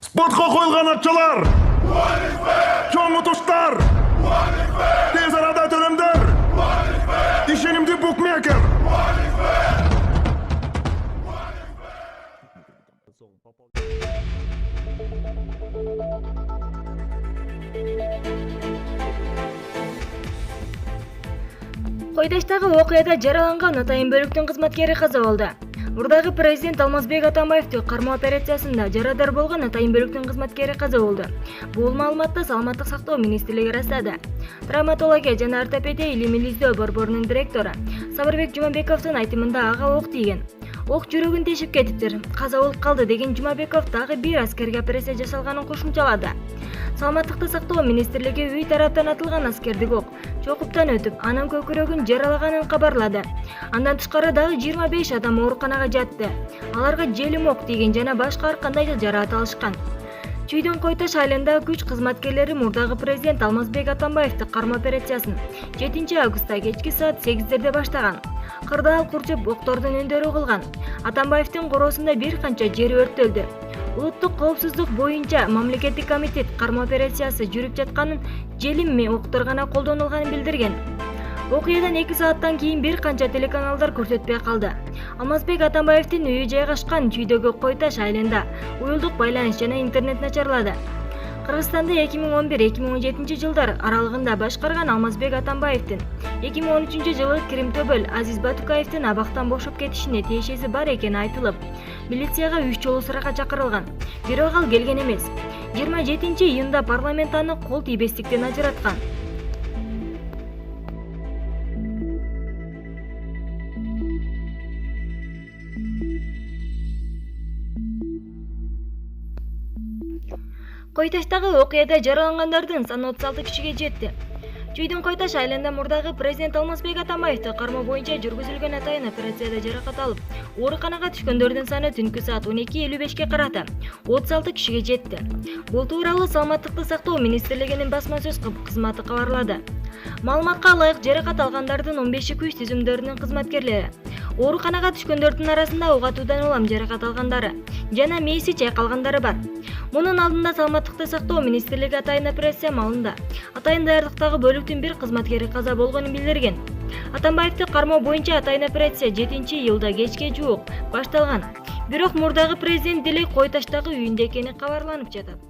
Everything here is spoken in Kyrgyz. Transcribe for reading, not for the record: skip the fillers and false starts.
Spotqa qo'yilgan akchalar, cho'ng o'tishlar, tez arada to'limdir, ishonimli bukmaker. Qo'ytashdagi voqeada jaralangан атайын бөлүктүн кызматкери каза болду. Мурдагы президент Алмазбек Атамбаевдин кармоо операциясында жарадар болгон атайын бөлүктүн кызматкери каза болду. Бул маалыматты Саламаттык сактоо министрлиги ырастады. Травматология жана ортопедия илимин издөө борборунун директору Сабырбек Жумабековдун айтымында ага ок тийген. Ок жүрөгүн тешип кетиптир. Каза болуп калды деген Жумабеков дагы бир аскерге операция жасалганын кошумчалады. Саламаттыкты сактоо министрлиги үй тараптан атылган аскердик ок чокуптан өтүп, анын көкүрөгүн жаралаганын кабарлады. Андан тышкары дагы 25 адам ооруканага жатты. Аларга желим ок тийген жана башка ар кандай жараат алышкан. Чүйдүн Койташ айылында күч кызматкерлери мурдагы президент Алмазбек Атамбаевдин кармоо операциясын 7 августта кечки саат 8-дерде баштаган. Кырдаал курчуп октордун үндөрү кылган. Атамбаевдин короосунда бир канча жер өрттөлдү. Улуттук коопсуздук боюнча мамлекеттик комитет кармоо операциясы жүрүп жатканын желимми октор гана колдонулганын билдирген. Окуядан 2 сааттан кийин бир канча телеканалдар көрсөтпөй калды. Алмазбек Атамбаевдин үйү жайгашкан чүйдөгү Койташ айылында уюлдук байланыш жана интернет начарлады. Кыргызстанды 2011-2017 жылдар аралыгында башкарган Алмазбек Атамбаевдин 2013 жылы Кримтөбөл Азиз Батукаевдин абактан бошоп кетишине тиешеси бар экени айтылып, милицияга 3 жолу суракка чакырылган. Бирок ал келген эмес. 27 июнда парламент аны кол тийбестиктен ажыраткан. Койташтагы окуяда жаралангандардын саны 36 кишиге жетти. Чүйдүн Койташ айылында мурдагы президент Алмазбек Атамбаевдин кармоо боюнча жүргүзүлгөн атайын операцияда жаракат алып, ооруканага түшкөндөрдүн саны түнкү саат 12:55 карата 36 кишиге жетти. Бул тууралуу Саламаттыкты сактоо министрлигинин басма сөз кызматы кабарлады. Маалыматка ылайык жаракат алгандардын 15 күч түзүмдөрүнүн кызматкерлери, ооруканага түшкөндөрдүн арасында ок атуудан улам жаракат алгандары жана мээси чайкалгандары бар. Мунун алдында Саламаттыкты сактоо министрлиги атайын операция маалында атайын даярдыктагы бөлүктүн бир кызматкери каза болгонун билдирген. Атамбаевди кармоо боюнча атайын операция 7-июлда кечке жуук башталган. Бирок мурдагы президент деле Койташтагы үйүндө экени кабарланып жатат.